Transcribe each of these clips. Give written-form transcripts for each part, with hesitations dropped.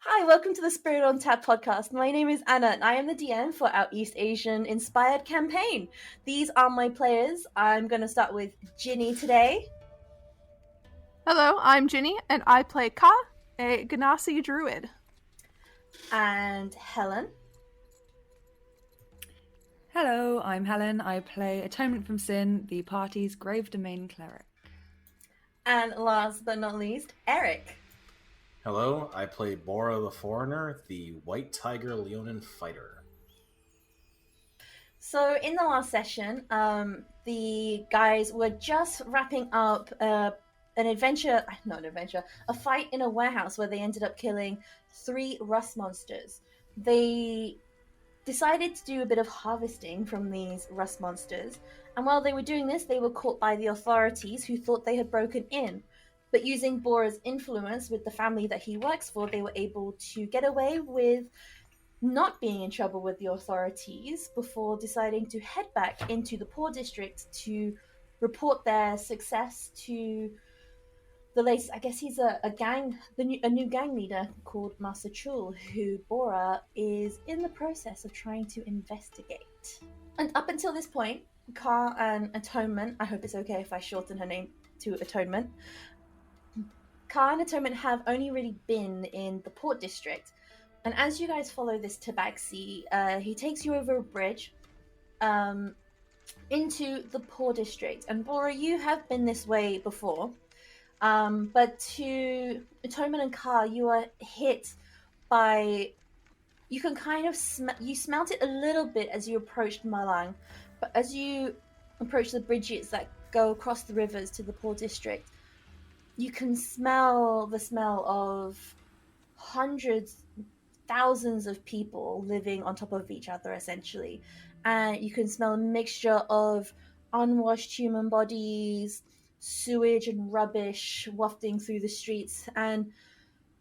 Hi, welcome to the Spirit on Tap podcast. My name is Anna, and I am the DM for our East Asian inspired campaign. These are my players. I'm going to start with Ginny today. Hello, I'm Ginny, and I play Ka, a Ganassi druid. And Helen. Hello, I'm Helen. I play Atonement from Sin, the party's Grave Domain cleric. And last but not least, ERIK. Hello, I play Bora the Foreigner, the White Tiger Leonin fighter. So in the last session, the guys were just wrapping up a fight in a warehouse where they ended up killing 3 rust monsters. They decided to do a bit of harvesting from these rust monsters, and while they were doing this, they were caught by the authorities who thought they had broken in. But using Bora's influence with the family that he works for, they were able to get away with not being in trouble with the authorities before deciding to head back into the poor district to report their success to the latest. I guess he's a new gang leader called Master Chul, who Bora is in the process of trying to investigate. And up until this point, Ka and Atonement, I hope it's okay if I shorten her name to Atonement, Ka and Atonement have only really been in the port district. And as you guys follow this tabaxi, he takes you over a bridge into the poor district. And Bora, you have been this way before. But to Atonement and Ka, you are hit by... You can kind of... you smelt it a little bit as you approached Malang. But as you approach the bridges that go across the rivers to the poor district, you can smell the smell of hundreds, thousands of people living on top of each other, essentially. And you can smell a mixture of unwashed human bodies, sewage and rubbish wafting through the streets. And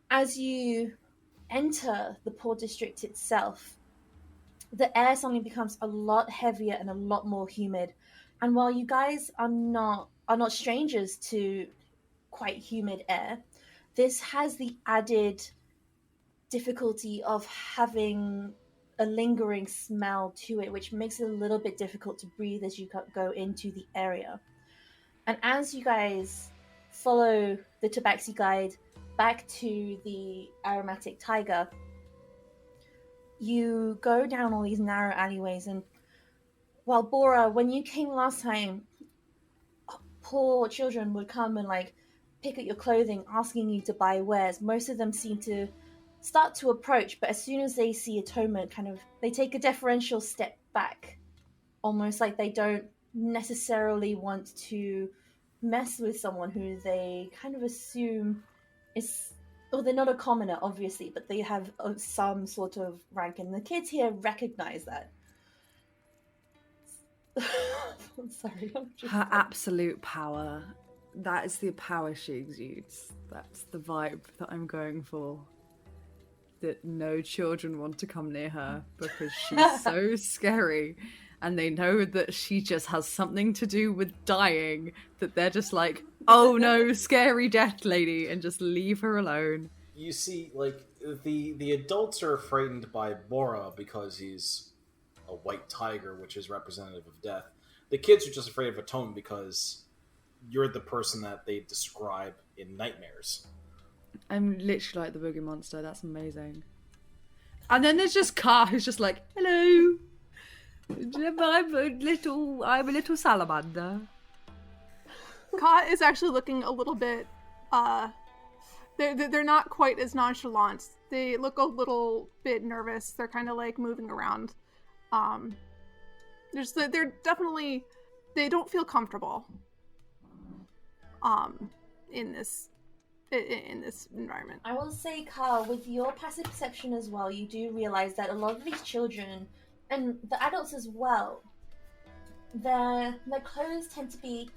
as you enter the poor district itself, the air suddenly becomes a lot heavier and a lot more humid. And while you guys are not strangers to quite humid air, this has the added difficulty of having a lingering smell to it, which makes it a little bit difficult to breathe as you go into the area. And as you guys follow the Tabaxi guide back to the Aromatic Tiger, you go down all these narrow alleyways. And while Bora, when you came last time, poor children would come and pick at your clothing, asking you to buy wares. Most of them seem to start to approach, but as soon as they see Atonement, they take a deferential step back, almost like they don't necessarily want to mess with someone who they kind of assume is... Well, they're not a commoner, obviously, but they have some sort of rank, and the kids here recognize that. I'm sorry. Her absolute power. That is the power she exudes. That's the vibe that I'm going for. That no children want to come near her because she's so scary. And they know that she just has something to do with dying, that they're just like, oh no, scary death lady, and just leave her alone. You see, the adults are frightened by Bora because he's a white tiger, which is representative of death. The kids are just afraid of Atonement because you're the person that they describe in nightmares. I'm literally like the boogie monster. That's amazing. And then there's just Ka, who's just like, hello. I'm a little salamander. Ka is actually looking a little bit, they're not quite as nonchalant. They look a little bit nervous. They're kind of moving around. They're definitely, they don't feel comfortable, in this environment. I will say, Carl, with your passive perception as well, you do realize that a lot of these children, and the adults as well, their clothes tend to be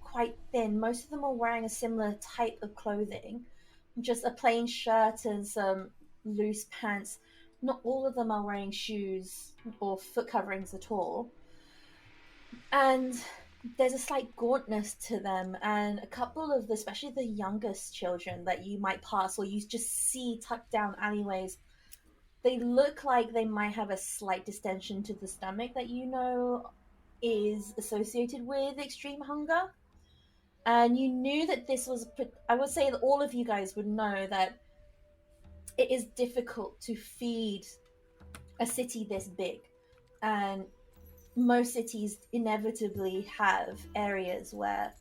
quite thin. Most of them are wearing a similar type of clothing, just a plain shirt and some loose pants. Not all of them are wearing shoes or foot coverings at all. And there's a slight gauntness to them, and a couple of the, especially the youngest children that you might pass or you just see tucked down alleyways, they look like they might have a slight distension to the stomach that you know is associated with extreme hunger. And you knew that this was, I would say that all of you guys would know that it is difficult to feed a city this big. And most cities inevitably have areas where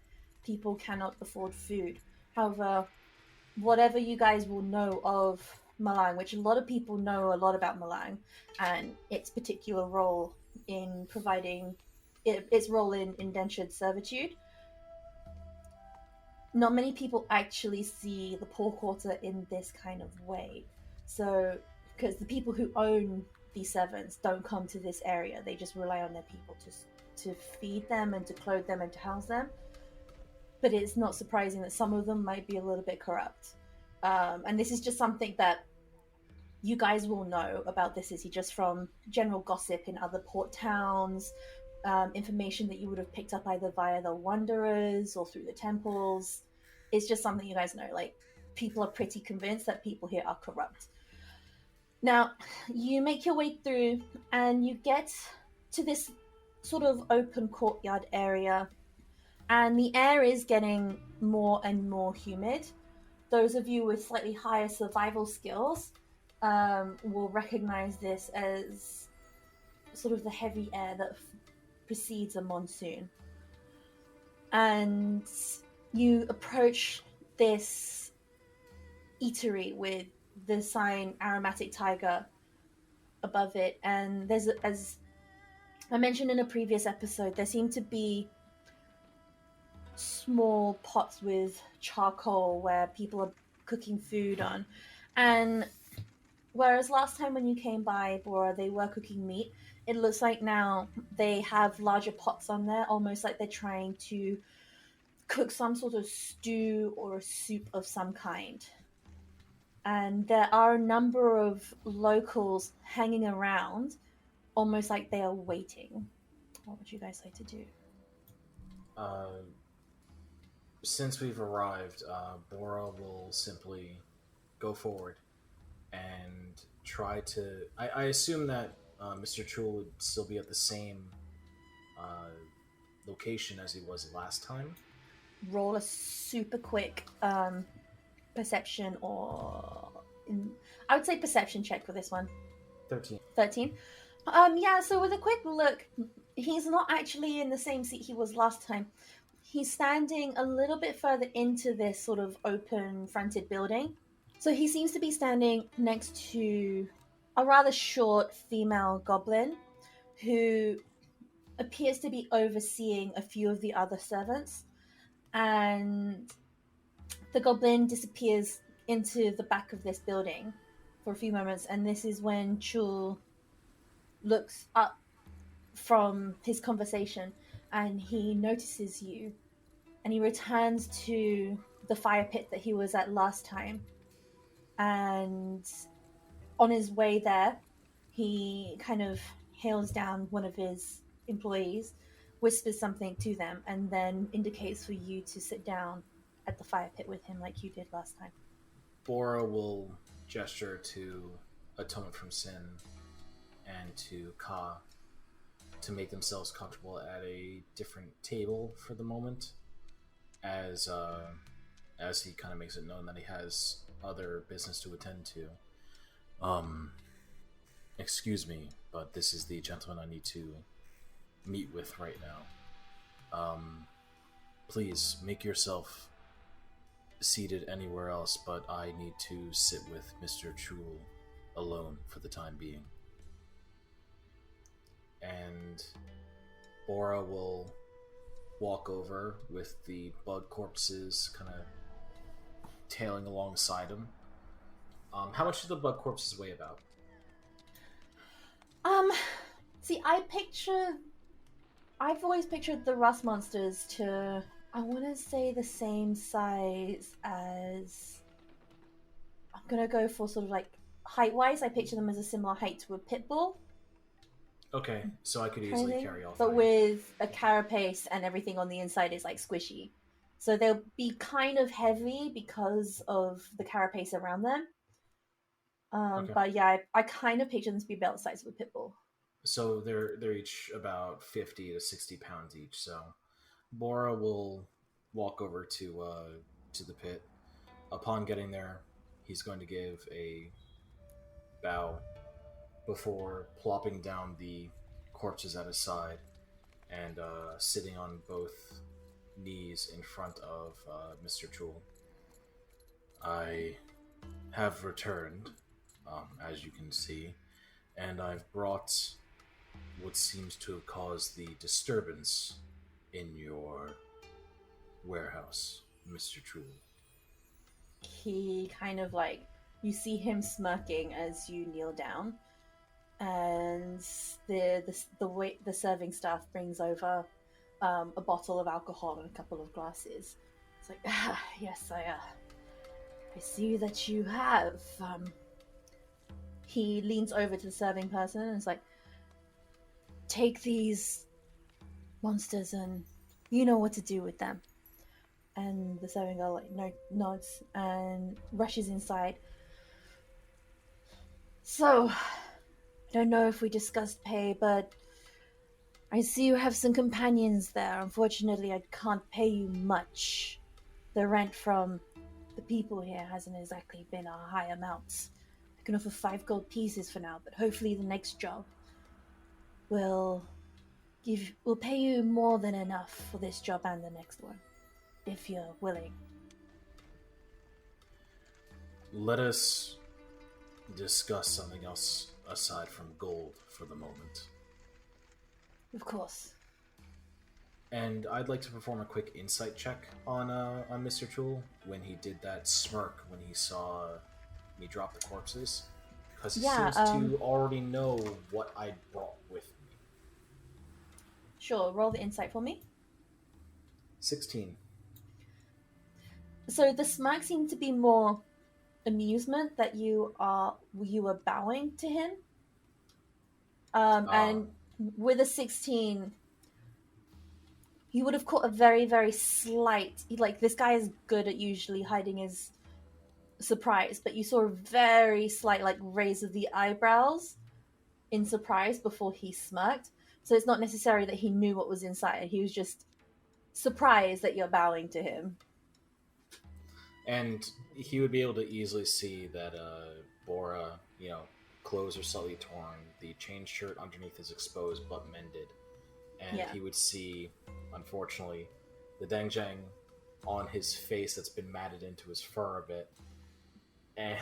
people cannot afford food. However, whatever you guys will know of Malang, which a lot of people know a lot about Malang and its particular role in providing its role in indentured servitude, not many people actually see the poor quarter in this kind of way. So, because the people who own these servants don't come to this area, they just rely on their people to feed them and to clothe them and to house them. But it's not surprising that some of them might be a little bit corrupt. And this is just something that you guys will know about the city just from general gossip in other port towns, information that you would have picked up either via the wanderers or through the temples. It's just something you guys know. Like, people are pretty convinced that people here are corrupt. Now, you make your way through and you get to this sort of open courtyard area, and the air is getting more and more humid. Those of you with slightly higher survival skills will recognize this as sort of the heavy air that precedes a monsoon. And you approach this eatery with the sign Aromatic Tiger above it, and there's, as I mentioned in a previous episode, there seem to be small pots with charcoal where people are cooking food on. And whereas last time when you came by, Bora, they were cooking meat, it looks like now they have larger pots on there, almost like they're trying to cook some sort of stew or a soup of some kind. And there are a number of locals hanging around, almost like they are waiting. What would you guys like to do? Since we've arrived, Bora will simply go forward and try to. I assume that Mr. Chul would still be at the same location as he was last time. Roll a super quick perception, or I would say perception check for this one. 13. 13. Yeah, so with a quick look, he's not actually in the same seat he was last time. He's standing a little bit further into this sort of open fronted building. So he seems to be standing next to a rather short female goblin who appears to be overseeing a few of the other servants. And the goblin disappears into the back of this building for a few moments, and this is when Chul looks up from his conversation and he notices you, and he returns to the fire pit that he was at last time. And on his way there, he kind of hails down one of his employees, whispers something to them, and then indicates for you to sit down at the fire pit with him like you did last time. Bora will gesture to Atonement from Sin and to Ka to make themselves comfortable at a different table for the moment, as he kind of makes it known that he has other business to attend to. Excuse me, but this is the gentleman I need to meet with right now. Please make yourself seated anywhere else, but I need to sit with Mr. Chul alone for the time being. And Bora will walk over with the bug corpses kind of tailing alongside him. How much do the bug corpses weigh about? See, I've always pictured the rust monsters to, I want to say, the same size as, I'm going to go for sort of like height-wise, I picture them as a similar height to a pit bull. Okay, so I could kind of easily thing, carry all but three. with a carapace and everything on the inside is like squishy. So they'll be kind of heavy because of the carapace around them. Okay. But yeah, I kind of picture them to be about the size of a pit bull. So they're each about 50 to 60 pounds each. So Bora will walk over to the pit. Upon getting there, he's going to give a bow before plopping down the corpses at his side and sitting on both knees in front of Mr. Chul. I have returned, as you can see, and I've brought what seems to have caused the disturbance in your warehouse, Mr. Chul. He kind of like, you see him smirking as you kneel down, and the serving staff brings over a bottle of alcohol and a couple of glasses. It's like, yes, I see that you have. He leans over to the serving person and is like, take these monsters and you know what to do with them. And the serving girl like nods and rushes inside. So, I don't know if we discussed pay, but I see you have some companions there. Unfortunately, I can't pay you much. The rent from the people here hasn't exactly been a high amount. I can offer 5 gold pieces for now, but hopefully the next job will pay you more than enough for this job and the next one, if you're willing. Let us discuss something else aside from gold for the moment. Of course. And I'd like to perform a quick insight check on Mr. Chul when he did that smirk when he saw me drop the corpses, because he Yeah, seems to already know what I brought with me. Sure, roll the insight for me. 16. So the smirk seemed to be more amusement that you were bowing to him. Ah, And with a 16, he would have caught a very, very slight, like, this guy is good at usually hiding his surprise, but you saw a very slight, like, raise of the eyebrows in surprise before he smirked. So it's not necessary that he knew what was inside. He was just surprised that you're bowing to him. and he would be able to easily see that Bora, clothes are slightly torn, the chain shirt underneath is exposed but mended, and Yeah. he would see, unfortunately, the Dangjang on his face that's been matted into his fur a bit, and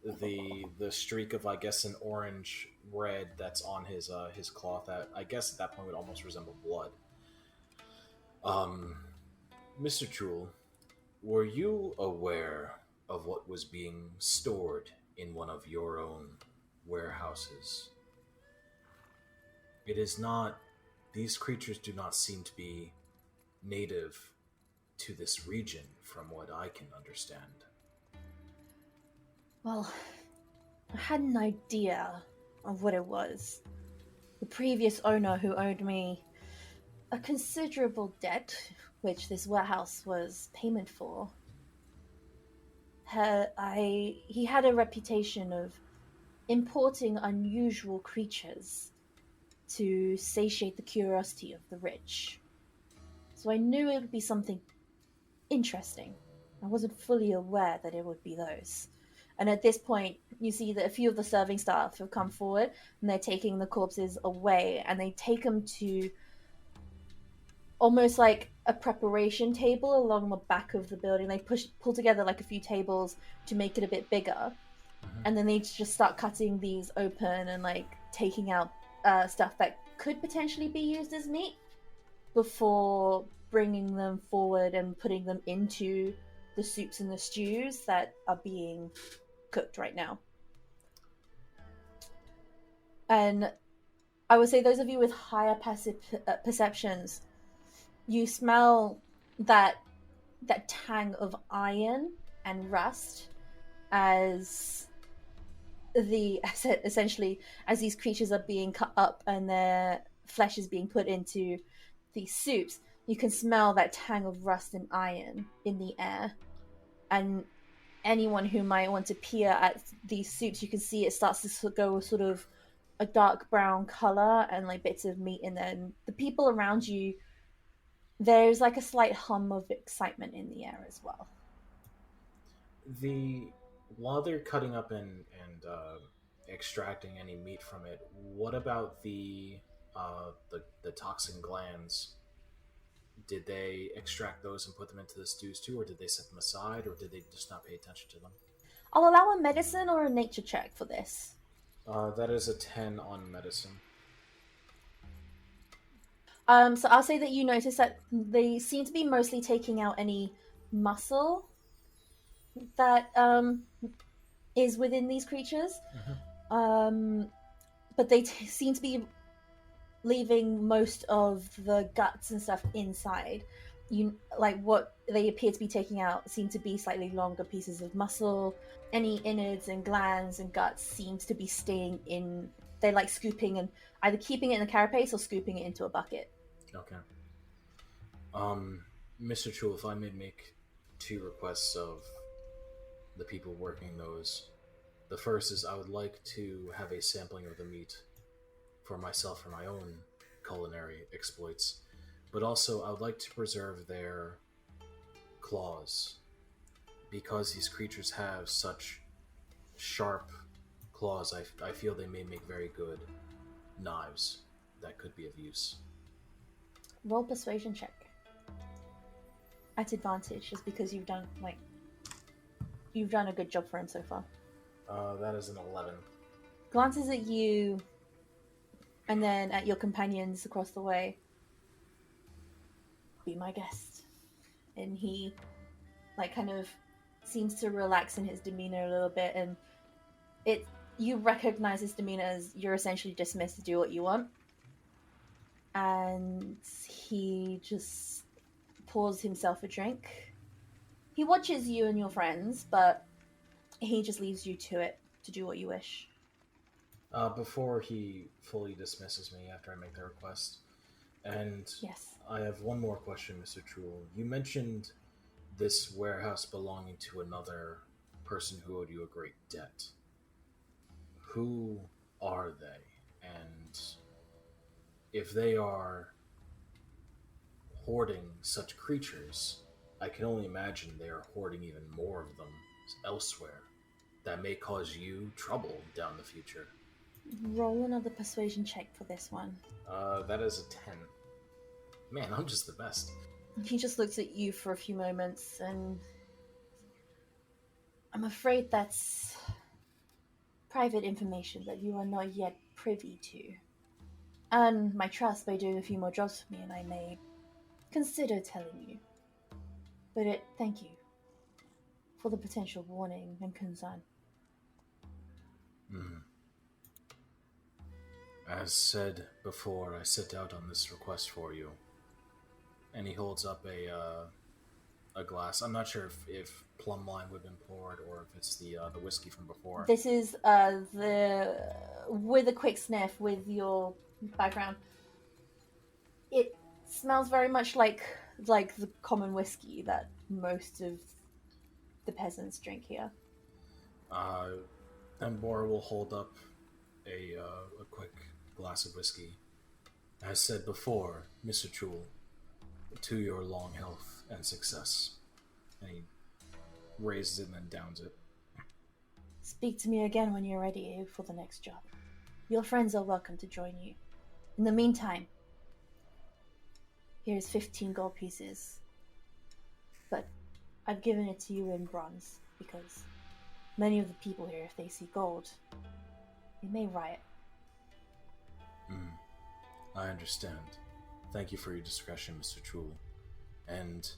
the streak of, I guess, an orange red that's on his cloth that I guess at that point would almost resemble blood. Mr. Chul, were you aware of what was being stored in one of your own warehouses? It is not. These creatures do not seem to be native to this region, from what I can understand. Well, I had an idea of what it was. The previous owner, who owed me a considerable debt, which this warehouse was payment for, he had a reputation of importing unusual creatures to satiate the curiosity of the rich. So I knew it would be something interesting. I wasn't fully aware that it would be those. And at this point, you see that a few of the serving staff have come forward and they're taking the corpses away, and they take them to almost like a preparation table along the back of the building. They pull together like a few tables to make it a bit bigger, and then they just start cutting these open and like taking out stuff that could potentially be used as meat before bringing them forward and putting them into the soups and the stews that are being cooked right now. And I would say those of you with higher passive perceptions, you smell that tang of iron and rust as essentially as these creatures are being cut up and their flesh is being put into these soups, you can smell that tang of rust and iron in the air. And anyone who might want to peer at these soups, you can see it starts to go sort of a dark brown color and like bits of meat in there. And the people around you, there's like a slight hum of excitement in the air as well. While they're cutting up and extracting any meat from it, what about the toxin glands? Did they extract those and put them into the stews too, or did they set them aside, or did they just not pay attention to them? I'll allow a medicine or a nature check for this. That is a 10 on medicine. So I'll say that you notice that they seem to be mostly taking out any muscle that is within these creatures. But they seem to be leaving most of the guts and stuff inside. What they appear to be taking out seem to be slightly longer pieces of muscle. Any innards and glands and guts seems to be staying in. They're like scooping and either keeping it in a carapace or scooping it into a bucket. Okay. Mr. Chul, if I may make 2 requests of the people working those. The first is I would like to have a sampling of the meat for myself for my own culinary exploits, but also I would like to preserve their claws, because these creatures have such sharp claws. I feel they may make very good knives that could be of use. Roll persuasion check at advantage, just because you've done a good job for him so far. That is an 11. Glances at you and then at your companions across the way. Be my guest. And he kind of seems to relax in his demeanor a little bit, and you recognize his demeanor as you're essentially dismissed to do what you want. And he just pours himself a drink. He watches you and your friends, but he just leaves you to it, to do what you wish. Before he fully dismisses me after I make the request, and yes, I have one more question, Mr. Chul. You mentioned this warehouse belonging to another person who owed you a great debt. Who are they? And if they are hoarding such creatures, I can only imagine they are hoarding even more of them elsewhere. That may cause you trouble down the future. Roll another persuasion check for this one. That is a 10. Man, I'm just the best. He just looks at you for a few moments, and I'm afraid that's private information that you are not yet privy to. Earn my trust by doing a few more jobs for me, and I may consider telling you. But thank you for the potential warning and concern. As said before, I set out on this request for you. And he holds up a glass. I'm not sure if plum wine would have been poured or if it's the whiskey from before. This is with a quick sniff with your background. It smells very much like the common whiskey that most of the peasants drink here. Then Bora will hold up a quick glass of whiskey. As said before, Mr. Chul, to your long health and success. And he raises it and then downs it. Speak to me again when you're ready for the next job. Your friends are welcome to join you. In the meantime, here's 15 gold pieces. But I've given it to you in bronze because many of the people here, if they see gold, they may riot. I understand. Thank you for your discretion, Mr. Chul. And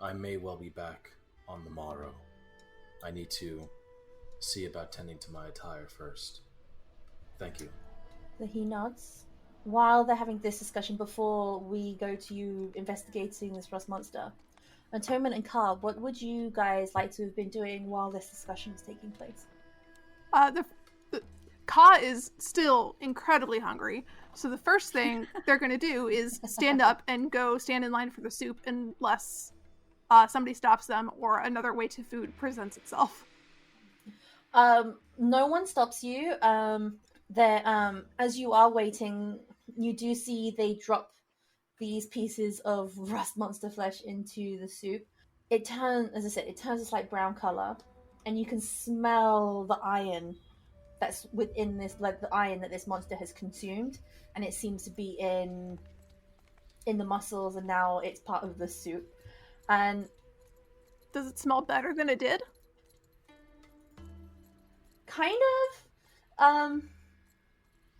I may well be back on the morrow. I need to see about tending to my attire first. Thank you. He nods. While they're having this discussion, before we go to you investigating this rust monster, Atonement and Carl, what would you guys like to have been doing while this discussion was taking place? Ka is still incredibly hungry. So the first thing they're going to do is stand up and go stand in line for the soup unless somebody stops them or another way to food presents itself. No one stops you. As you are waiting, you do see they drop these pieces of rust monster flesh into the soup. It turns, as I said, it turns a slight brown color, and you can smell the iron that's within this, like the iron that this monster has consumed, and it seems to be in the muscles, and now it's part of the soup. And does it smell better than it did? Kind of.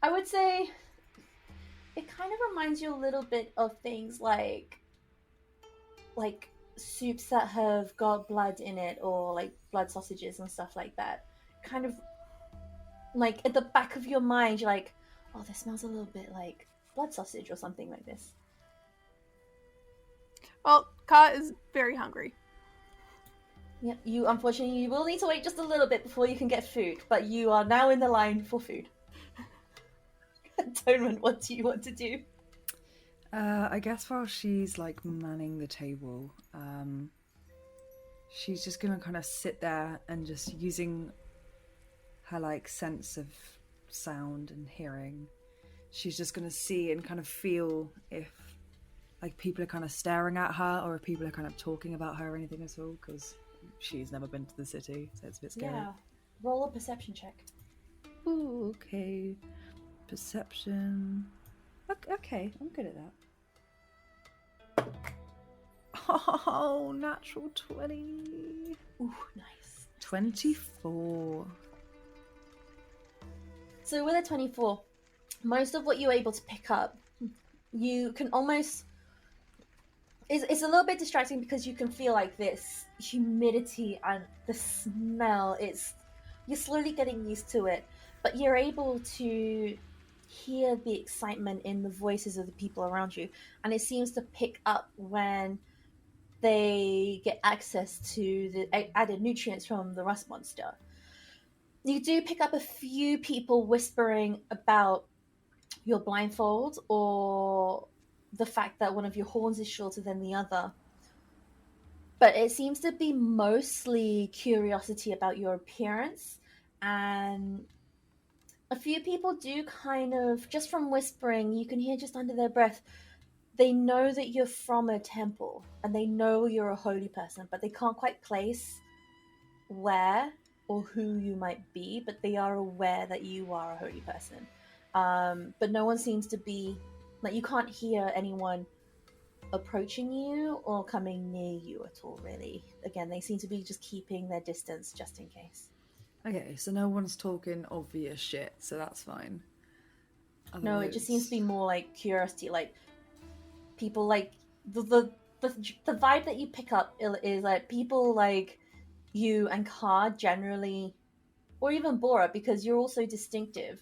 I would say it kind of reminds you a little bit of things like soups that have got blood in it, or like blood sausages and stuff like that. Kind of like at the back of your mind, you're like, oh, this smells a little bit like blood sausage or something like this. Well, Ka is very hungry. Yeah, unfortunately you will need to wait just a little bit before you can get food, but you are now in the line for food. Atonement, what do you want to do? I guess while she's like manning the table, she's just gonna kind of sit there and just using her like sense of sound and hearing, she's just gonna see and kind of feel if like people are kind of staring at her or if people are kind of talking about her or anything at all, because she's never been to the city, so it's a bit scary. Yeah, roll a perception check. Ooh, okay. Perception. Okay, I'm good at that. Oh, natural 20. Ooh, nice. 24. So with a 24, most of what you're able to pick up, you can almost... It's a little bit distracting because you can feel like this humidity and the smell. You're slowly getting used to it, but you're able to hear the excitement in the voices of the people around you, and it seems to pick up when they get access to the added nutrients from the rust monster. You do pick up a few people whispering about your blindfold or the fact that one of your horns is shorter than the other. But it seems to be mostly curiosity about your appearance, and a few people do kind of, just from whispering, you can hear just under their breath, they know that you're from a temple and they know you're a holy person, but they can't quite place where or who you might be, but they are aware that you are a holy person. But no one seems to be, like, you can't hear anyone approaching you or coming near you at all, really. Again, they seem to be just keeping their distance just in case. Okay, so no one's talking obvious shit, so that's fine. Otherwise... No, it just seems to be more like curiosity, like people like the vibe that you pick up is like people like you and Ka generally, or even Bora, because you're also distinctive,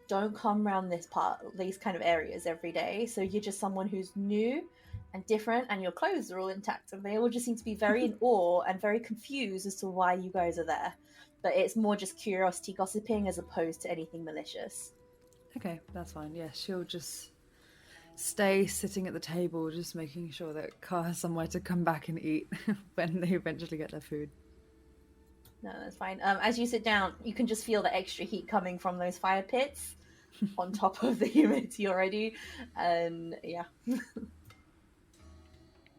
don't come around these kind of areas every day. So you're just someone who's new and different, and your clothes are all intact, and they all just seem to be very in awe and very confused as to why you guys are there. But it's more just curiosity gossiping as opposed to anything malicious. Okay, that's fine. Yeah, she'll just stay sitting at the table, just making sure that Ka has somewhere to come back and eat when they eventually get their food. No, that's fine. As you sit down, you can just feel the extra heat coming from those fire pits on top of the humidity already. And yeah.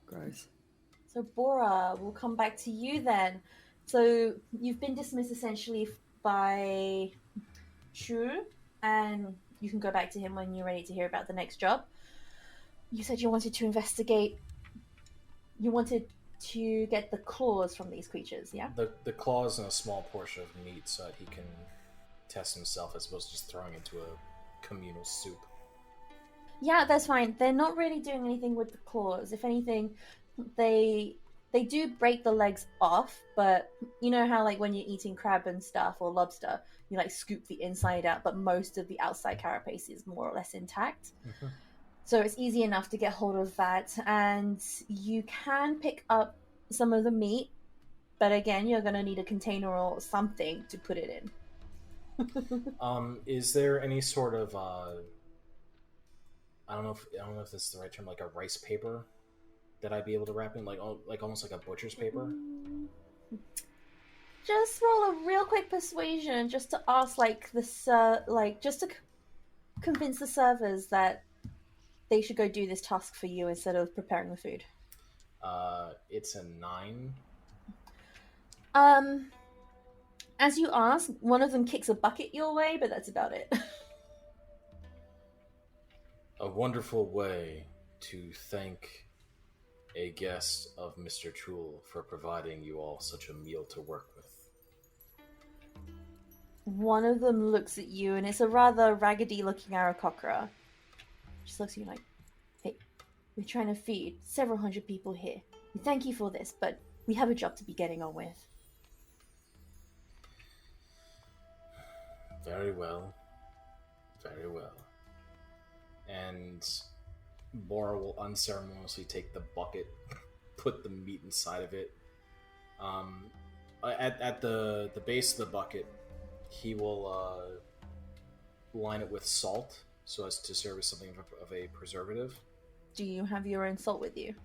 Gross. So Bora, we'll come back to you then. So you've been dismissed essentially by Chul, and you can go back to him when you're ready to hear about the next job. You said you wanted to investigate. You wanted to get the claws from these creatures, yeah? The claws and a small portion of meat so that he can test himself as opposed to just throwing into a communal soup. Yeah, that's fine. They're not really doing anything with the claws. If anything, they do break the legs off, but you know how like when you're eating crab and stuff or lobster, you like scoop the inside out, but most of the outside carapace is more or less intact. Mm-hmm. So it's easy enough to get hold of that, and you can pick up some of the meat, but again, you're going to need a container or something to put it in. Is there any sort of I don't know if this is the right term, like a rice paper that I'd be able to wrap in, like almost like a butcher's paper? Just roll a real quick persuasion, just to ask, like just to convince the servers that they should go do this task for you instead of preparing the food. It's a 9. As you ask, one of them kicks a bucket your way, but that's about it. A wonderful way to thank a guest of Mr. Chul for providing you all such a meal to work with. One of them looks at you, and it's a rather raggedy-looking Aarakocra. Just looks at you like, "Hey, we're trying to feed several hundred people here. We thank you for this, but we have a job to be getting on with." Very well. Very well. And Bora will unceremoniously take the bucket, put the meat inside of it. At the base of the bucket, he will line it with salt so as to serve as something of a preservative. Do you have your own salt with you?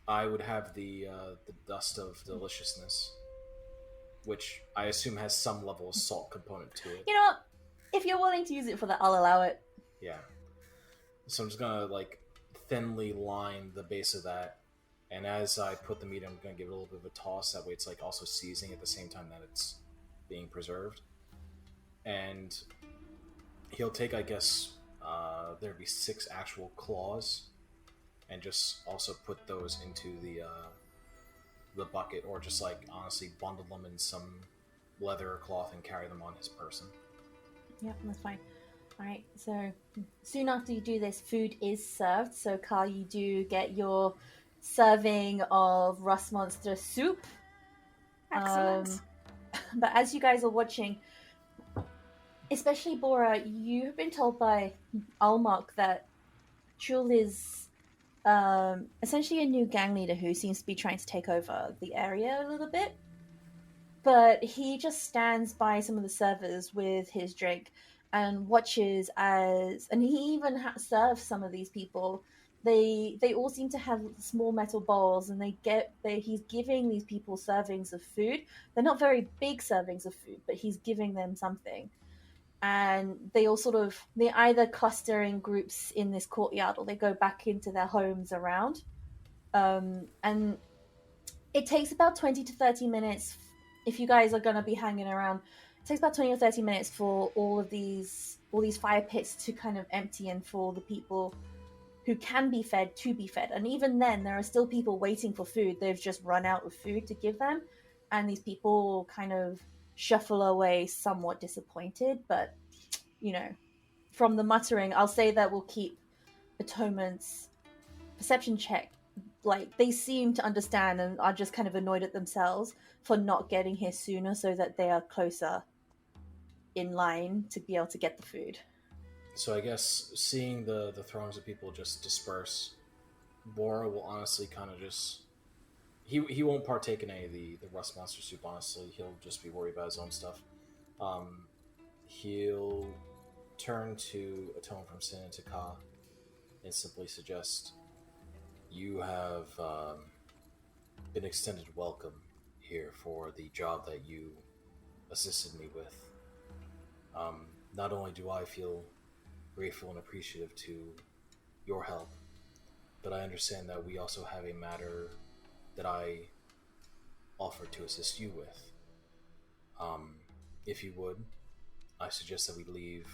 I would have the dust of deliciousness, which I assume has some level of salt component to it. You know what? If you're willing to use it for that, I'll allow it. Yeah. So I'm just gonna thinly line the base of that, and as I put the meat in, I'm gonna give it a little bit of a toss. That way, it's also seasoning at the same time that it's being preserved. And he'll take, I guess, there'd be 6 actual claws, and just also put those into the bucket, or just honestly bundle them in some leather or cloth and carry them on his person. Yep, that's fine. Alright, so soon after you do this, food is served. So, Carl, you do get your serving of rust monster soup. Excellent. But as you guys are watching, especially Bora, you've been told by Almark that Chul is essentially a new gang leader who seems to be trying to take over the area a little bit. But he just stands by some of the servers with his drink and watches and he even serves some of these people. They all seem to have small metal bowls, and he's giving these people servings of food. They're not very big servings of food, but he's giving them something. And they all they either cluster in groups in this courtyard, or they go back into their homes around. And it takes about 20 to 30 minutes if you guys are going to be hanging around. It takes about 20 or 30 minutes for all these fire pits to kind of empty, and for the people who can be fed to be fed. And even then, there are still people waiting for food. They've just run out of food to give them, and these people kind of shuffle away somewhat disappointed. But from the muttering, I'll say that we'll keep Atonement's perception check. They seem to understand and are just kind of annoyed at themselves for not getting here sooner, so that they are closer in line to be able to get the food. So I guess seeing the throngs of people just disperse, Bora will honestly kind of just... He won't partake in any of the rust monster soup, honestly. He'll just be worried about his own stuff. He'll turn to Atone from Sin and to Ka and simply suggest, "You have been extended welcome here for the job that you assisted me with. Not only do I feel grateful and appreciative to your help, but I understand that we also have a matter that I offered to assist you with. If you would, I suggest that we leave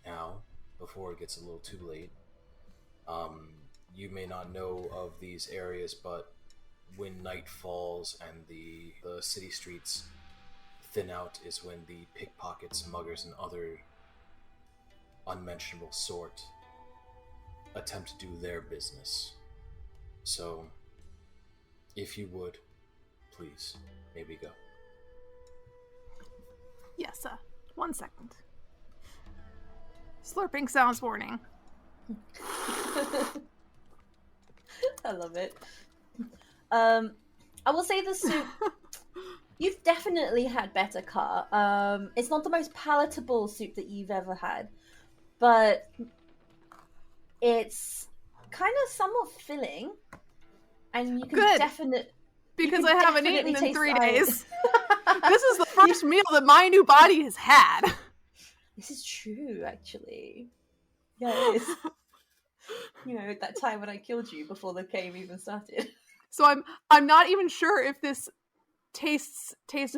now, before it gets a little too late. You may not know of these areas, but when night falls and the city streets thin out is when the pickpockets, muggers, and other unmentionable sort attempt to do their business. So, if you would, please, maybe go." Yes, 1 second. Slurping sounds warning. I love it. I will say the soup You've definitely had better, Car. It's not the most palatable soup that you've ever had, but it's kind of somewhat filling, and you can Good. definitely Because I haven't eaten in taste 3 the iron. days. This is the first meal that my new body has had. This is true, actually. Yeah, it is. You know, that time when I killed you before the game even started. So I'm not even sure if this tastes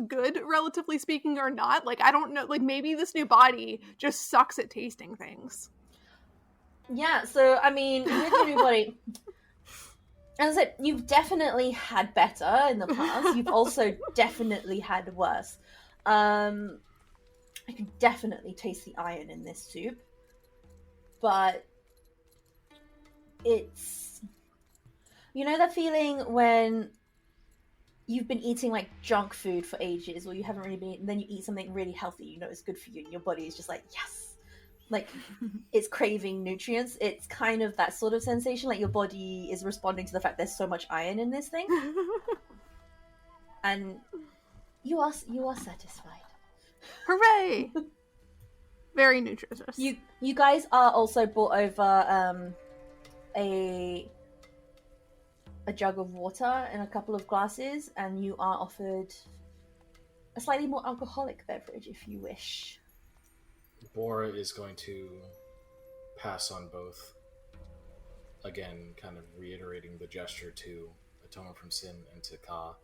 good, relatively speaking, or not. Like, I don't know. Like, maybe this new body just sucks at tasting things. Yeah, so I mean, with your new body, as I said, you've definitely had better in the past. You've also definitely had worse. I can definitely taste the iron in this soup, but it's, you know, that feeling when you've been eating like junk food for ages, or you haven't really been eating, then you eat something really healthy, you know it's good for you, and your body is just like, yes, like it's craving nutrients. It's kind of that sort of sensation, like your body is responding to the fact there's so much iron in this thing, and you are satisfied. Hooray! Very nutritious. You guys are also brought over a jug of water and a couple of glasses, and you are offered a slightly more alcoholic beverage if you wish. Bora is going to pass on both. Again, kind of reiterating the gesture to Atone from Sin and to Ka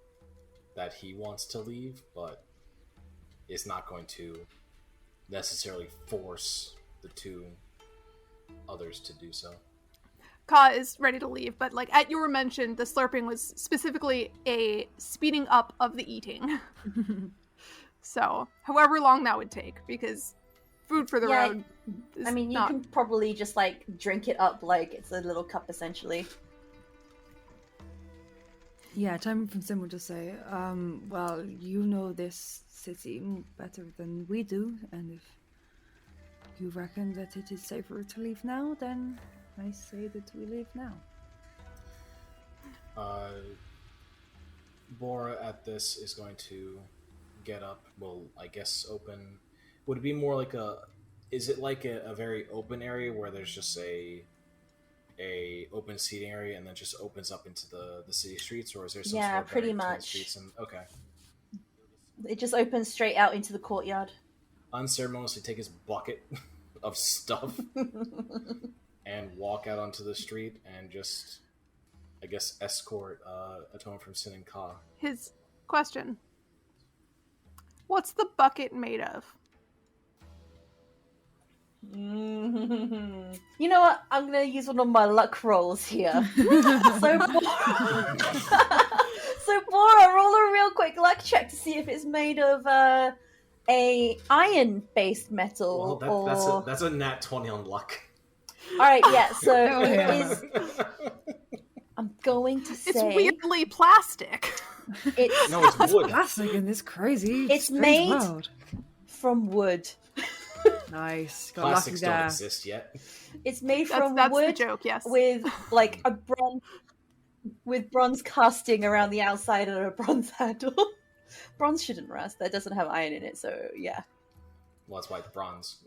that he wants to leave, but is not going to necessarily force the two others to do so. Ka is ready to leave, but like at your mention, the slurping was specifically a speeding up of the eating. So, however long that would take, because food for the road is I mean, you can probably just like drink it up like it's a little cup essentially. Yeah, Time from Sim would just say, well, you know this city better than we do, and if you reckon that it is safer to leave now, then I say that we leave now. Bora at this is going to get up. Will, I guess, open. Would it be more like a? Is it like a very open area where there's just a open seating area and then just opens up into the city streets, or is there some sort of pretty barrier between much. streets and okay? It just opens straight out into the courtyard. Unceremoniously take his bucket of stuff and walk out onto the street and just, I guess, escort Atone from Sin and Ka. His question: what's the bucket made of? You know what? I'm gonna use one of my luck rolls here. So Bora, roll a real quick luck check to see if it's made of a iron-based metal. Well, that's a nat 20 on luck. All right, yeah. So Oh, it yeah. is. I'm going to say It's weirdly plastic. it's No, it's wood. Plastic in this crazy, It's strange made- world. from wood. Nice. Got Plastics lucky don't there. exist yet. It's made from That's wood the joke, yes. with like a bronze casting around the outside and a bronze handle. Bronze shouldn't rust. That doesn't have iron in it, so yeah. Well, that's why it's bronze.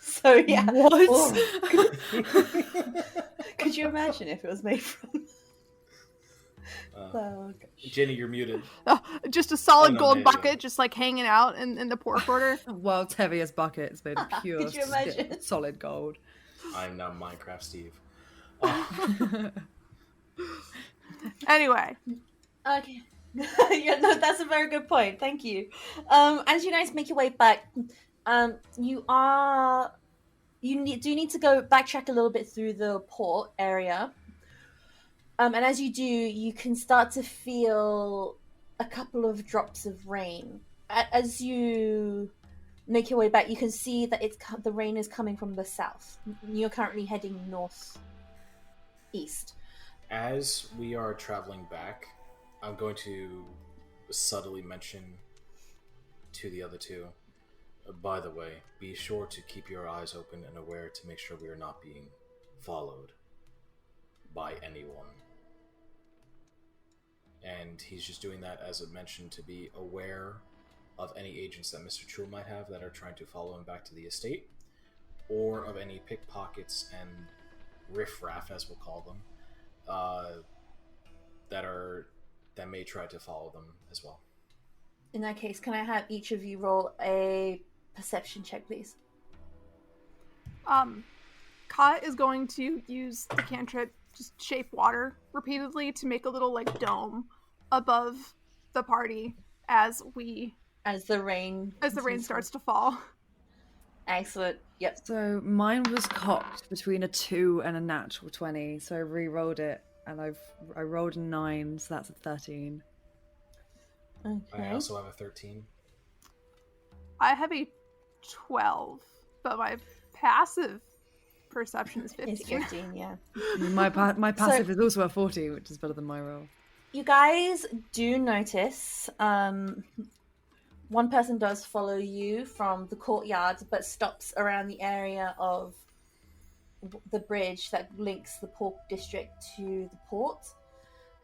So yeah. What? Oh. Could you imagine if it was made from? Oh, gosh. Ginny, you're muted. Just a solid Oh, no, gold maybe. bucket, just like hanging out in the poor quarter. World's heaviest bucket is made of pure, Could you imagine? solid gold. I'm now Minecraft Steve. Anyway, Okay. Yeah, no, that's a very good point. Thank you. As you guys make your way back, you need to go backtrack a little bit through the port area. And as you do, you can start to feel a couple of drops of rain. As you make your way back, you can see that the rain is coming from the south. You're currently heading northeast. As we are traveling back, I'm going to subtly mention to the other two, by the way, be sure to keep your eyes open and aware to make sure we are not being followed by anyone. and he's just doing that, as it mentioned, to be aware of any agents that Mr. Chul might have that are trying to follow him back to the estate, or of any pickpockets and riffraff, as we'll call them, that may try to follow them as well. In that case, can I have each of you roll a perception check, please? Ka is going to use the cantrip, just shape water repeatedly to make a little like dome above the party as the rain starts to fall. Excellent. Yep. So mine was cocked between a 2 and a natural 20, so I re-rolled it, and I rolled a 9, so that's a 13. Okay. I also have a 13. I have a 12, but my passive perception is 15. It's 15, yeah. My passive is also a 40, which is better than my roll. You guys do notice one person does follow you from the courtyard, but stops around the area of the bridge that links the port district to the port.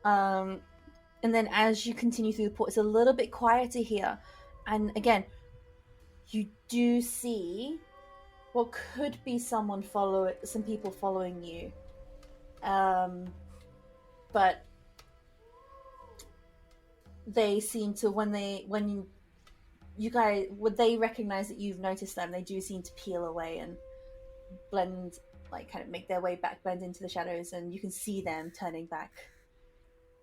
And then as you continue through the port, it's a little bit quieter here. And again, you do see what could be some people following you. But they seem to, when they recognize that you've noticed them, they do seem to peel away and blend, like kind of make their way back, blend into the shadows, and you can see them turning back.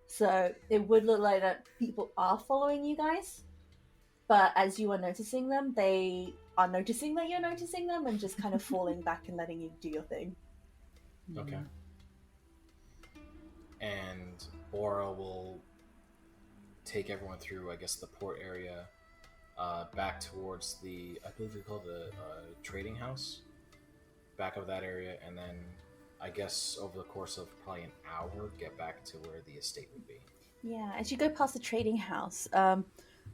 So it would look like that people are following you guys, but as you are noticing them, they are noticing that you're noticing them and just kind of falling back and letting you do your thing. Okay. And Bora will take everyone through, I guess, the port area, back towards I believe they call it the trading house, back of that area, and then I guess over the course of probably an hour, get back to where the estate would be. Yeah, as you go past the trading house,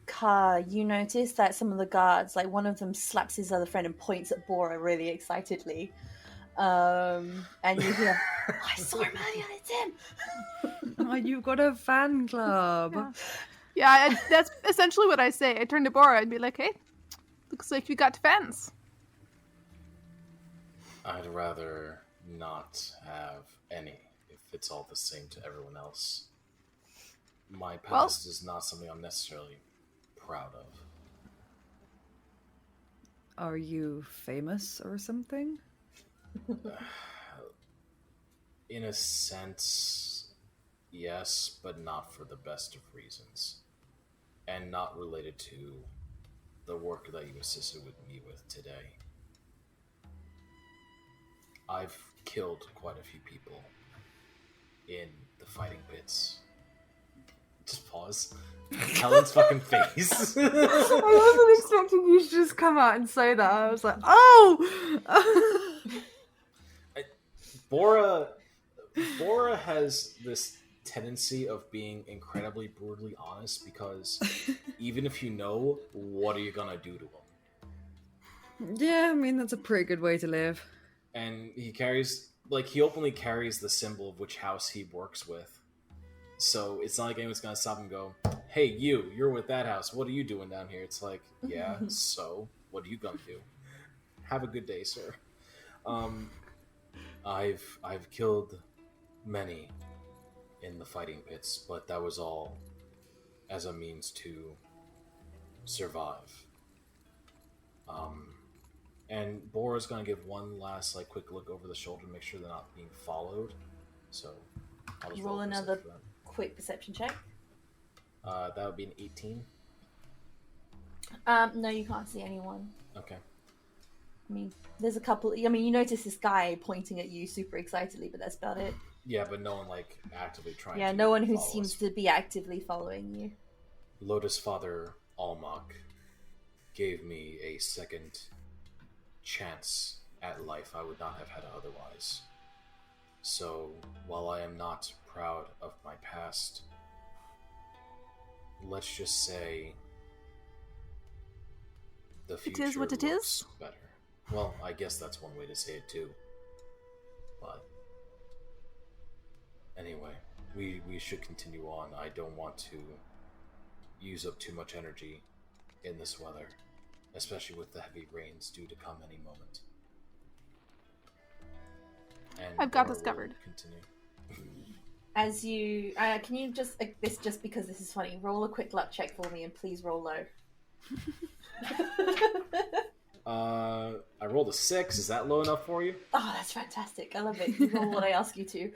Ka, you notice that some of the guards, like one of them slaps his other friend and points at Bora really excitedly. And you hear, I saw him earlier, it's him! Oh, you've got a fan club. Yeah, that's essentially what I say. I turn to Bora and be like, hey, looks like you got fans. I'd rather not have any, if it's all the same to everyone else. My past is not something I'm necessarily proud of. Are you famous or something? In a sense, yes, but not for the best of reasons. And not related to the work that you assisted with me with today. I've killed quite a few people in the fighting pits. Just pause. Helen's fucking face. I wasn't expecting you to just come out and say that. I was like, oh! Bora has this tendency of being incredibly brutally honest, because even if you know, what are you gonna do to him? Yeah, I mean, that's a pretty good way to live. And he openly carries the symbol of which house he works with. So it's not like anyone's gonna stop and go, hey, you're with that house, what are you doing down here? It's like, yeah, so what are you gonna do? Have a good day, sir. I've killed many in the fighting pits, but that was all as a means to survive. And Bora's gonna give one last quick look over the shoulder to make sure they're not being followed. So I'll just roll another quick perception check. That would be an 18. No, you can't see anyone. Okay. I mean, there's a couple. I mean, you notice this guy pointing at you super excitedly, but that's about it. Yeah, but no one actively trying. Yeah, to no one who follow seems us. to be actively following you. Lotus Father Almach gave me a second chance at life I would not have had otherwise. So, while I am not proud of my past, let's just say the future is what it looks is. better. Well, I guess that's one way to say it too. But anyway, we should continue on. I don't want to use up too much energy in this weather, especially with the heavy rains due to come any moment. And I've got Bora this will covered. Continue. As you, can you just because this is funny, roll a quick luck check for me, and please roll low. I rolled a 6. Is that low enough for you? Oh, that's fantastic. I love it. You roll what I ask you to.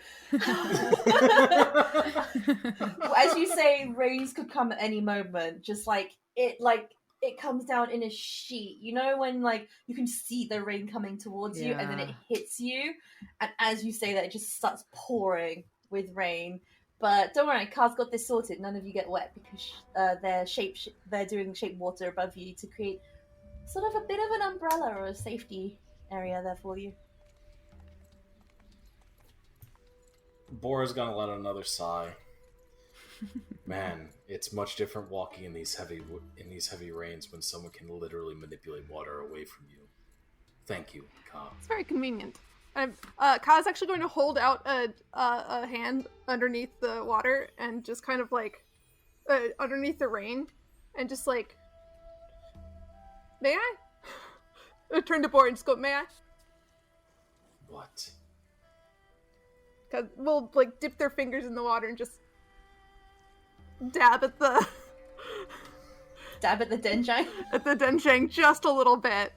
As you say, rains could come at any moment. Just like it comes down in a sheet. You know when like you can see the rain coming towards you, and then it hits you, and as you say that, it just starts pouring with rain. But don't worry, Car's got this sorted. None of you get wet because they're doing shape water above you to create sort of a bit of an umbrella or a safety area there for you. Bora's gonna let out another sigh. Man, it's much different walking in these heavy rains when someone can literally manipulate water away from you. Thank you, Ka. It's very convenient. Ka's actually going to hold out a hand underneath the water and just kind of like underneath the rain and just like, may I? Turn to Bora and just go, may I? What? Cause we'll like dip their fingers in the water and just dab at the denjang. At the denjang just a little bit.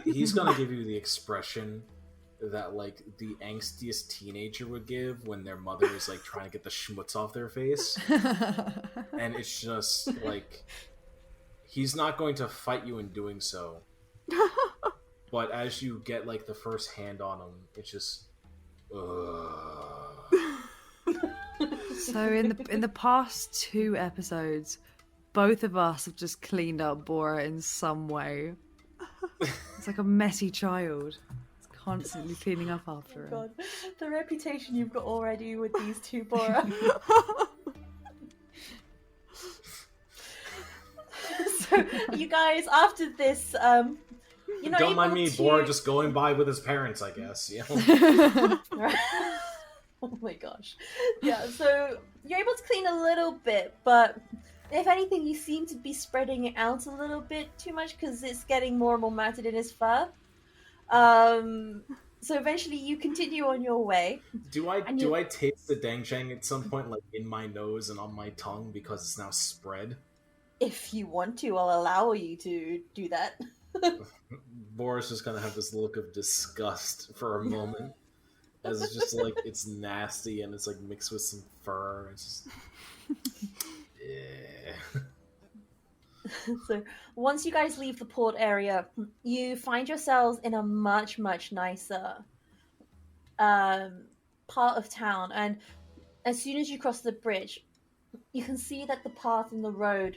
He's gonna give you the expression that like the angstiest teenager would give when their mother is like trying to get the schmutz off their face. And it's just like he's not going to fight you in doing so. But as you get like the first hand on him, it's just So in the past 2 episodes, both of us have just cleaned up Bora in some way. It's like a messy child. It's constantly cleaning up after him. God, the reputation you've got already with these two, Bora. So, you guys, after this, you're not don't mind able me, to... Bora just going by with his parents, I guess. You know? Oh my gosh. Yeah, so you're able to clean a little bit, but if anything, you seem to be spreading it out a little bit too much because it's getting more and more matted in his fur. So eventually you continue on your way. Do I taste the dangjang at some point, like in my nose and on my tongue because it's now spread? If you want to, I'll allow you to do that. Boris is gonna have this look of disgust for a moment, as it's just like it's nasty and it's like mixed with some fur. It's just... yeah. So once you guys leave the port area, you find yourselves in a much, much nicer part of town. And as soon as you cross the bridge, you can see that the path and the road,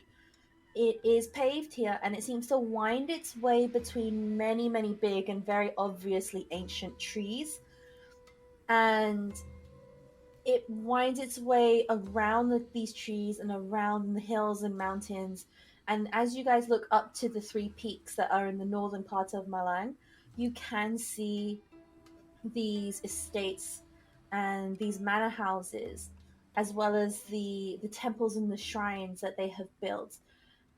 it is paved here, and it seems to wind its way between many, many big and very obviously ancient trees. And it winds its way around these trees and around the hills and mountains. And as you guys look up to the 3 peaks that are in the northern part of Malang, you can see these estates and these manor houses, as well as the temples and the shrines that they have built.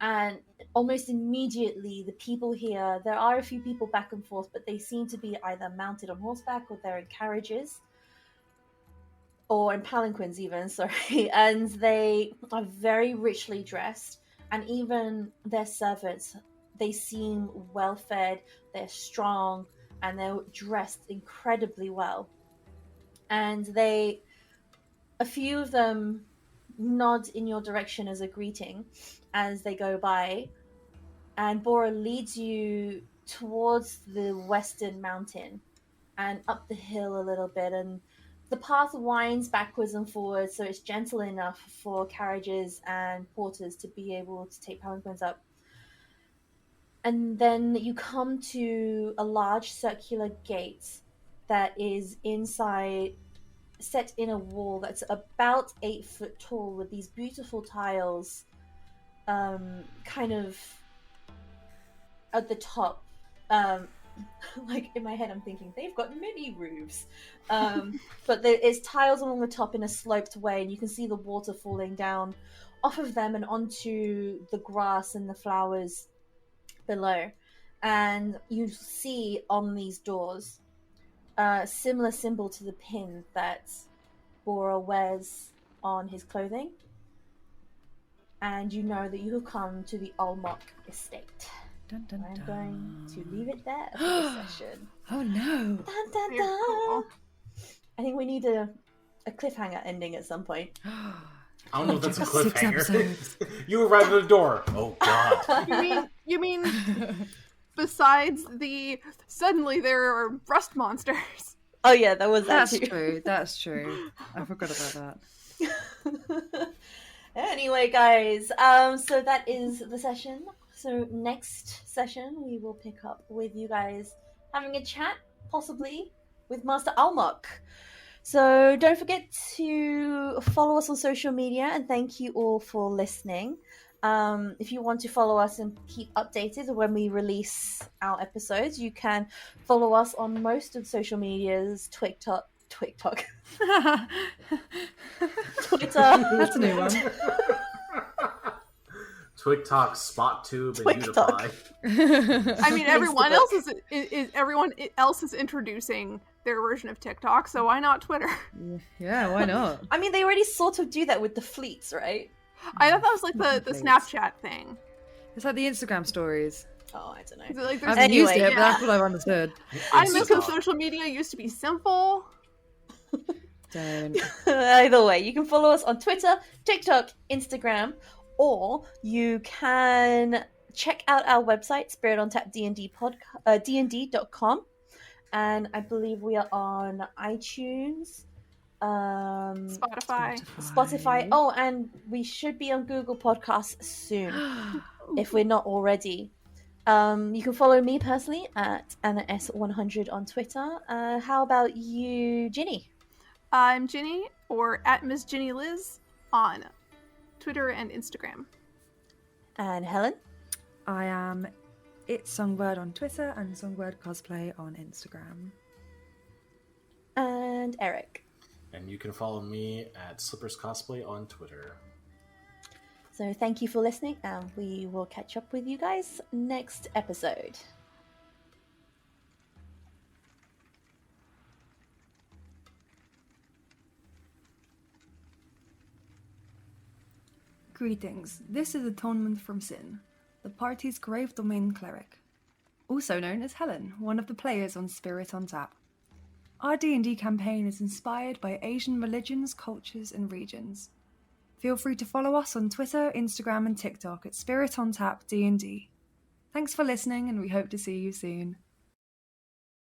And almost immediately, the people here, there are a few people back and forth, but they seem to be either mounted on horseback or they're in carriages. Or in palanquins even, sorry. And they are very richly dressed. And even their servants, they seem well-fed, they're strong, and they're dressed incredibly well. And a few of them nod in your direction as a greeting as they go by. And Bora leads you towards the western mountain and up the hill a little bit. And the path winds backwards and forwards, so it's gentle enough for carriages and porters to be able to take palanquins up. And then you come to a large circular gate that is inside, set in a wall that's about 8 foot tall with these beautiful tiles kind of at the top, like in my head I'm thinking they've got many roofs, but there is tiles along the top in a sloped way, and you can see the water falling down off of them and onto the grass and the flowers below. And you see on these doors a similar symbol to the pin that Bora wears on his clothing, and you know that you have come to the Almok estate. Dun, dun, I'm dun. going to leave it there for this session. Oh no! Dun, dun, Very dun. cool. I think we need a cliffhanger ending at some point. I don't know if that's a Just 6 cliffhanger. episodes. You arrive at the door. Oh God. You mean besides the suddenly there are rust monsters? Oh yeah, that was that That's too. true. That's true. I forgot about that. Anyway, guys, so that is the session. So next session we will pick up with you guys having a chat, possibly with Master Almok. So don't forget to follow us on social media, and thank you all for listening. If you want to follow us and keep updated when we release our episodes, you can follow us on most of the social medias, TikTok, Twitter. That's a new one. TikTok, SpotTube, and TikTok. Udapie. I mean, everyone Facebook. else is introducing their version of TikTok, so why not Twitter? Yeah, why not? I mean, they already sort of do that with the fleets, right? I thought that was like the Please. Snapchat thing. It's like the Instagram stories. Oh, I don't Is know. it like I there's haven't used it, Anyway, but that's what I've understood. I miss when Instatalk. social media used to be simple. Don't. Either way, you can follow us on Twitter, TikTok, Instagram, or you can check out our website, Spirit on Tap D&D.com, and I believe we are on iTunes, Spotify. Oh, and we should be on Google Podcasts soon, if we're not already. You can follow me personally at AnnaS100 on Twitter. How about you, Ginny? I'm Ginny, or at Miss Ginny Liz on Twitter and Instagram. And Helen? I am It's Songbird on Twitter and Songbird Cosplay on Instagram. And Eric. And you can follow me at Slippers Cosplay on Twitter. So thank you for listening, and we will catch up with you guys next episode. Greetings. This is Atonement from Sin, the party's grave domain cleric, also known as Helen, one of the players on Spirit on Tap. Our D&D campaign is inspired by Asian religions, cultures, and regions. Feel free to follow us on Twitter, Instagram, and TikTok at Spirit on Tap D&D. Thanks for listening, and we hope to see you soon.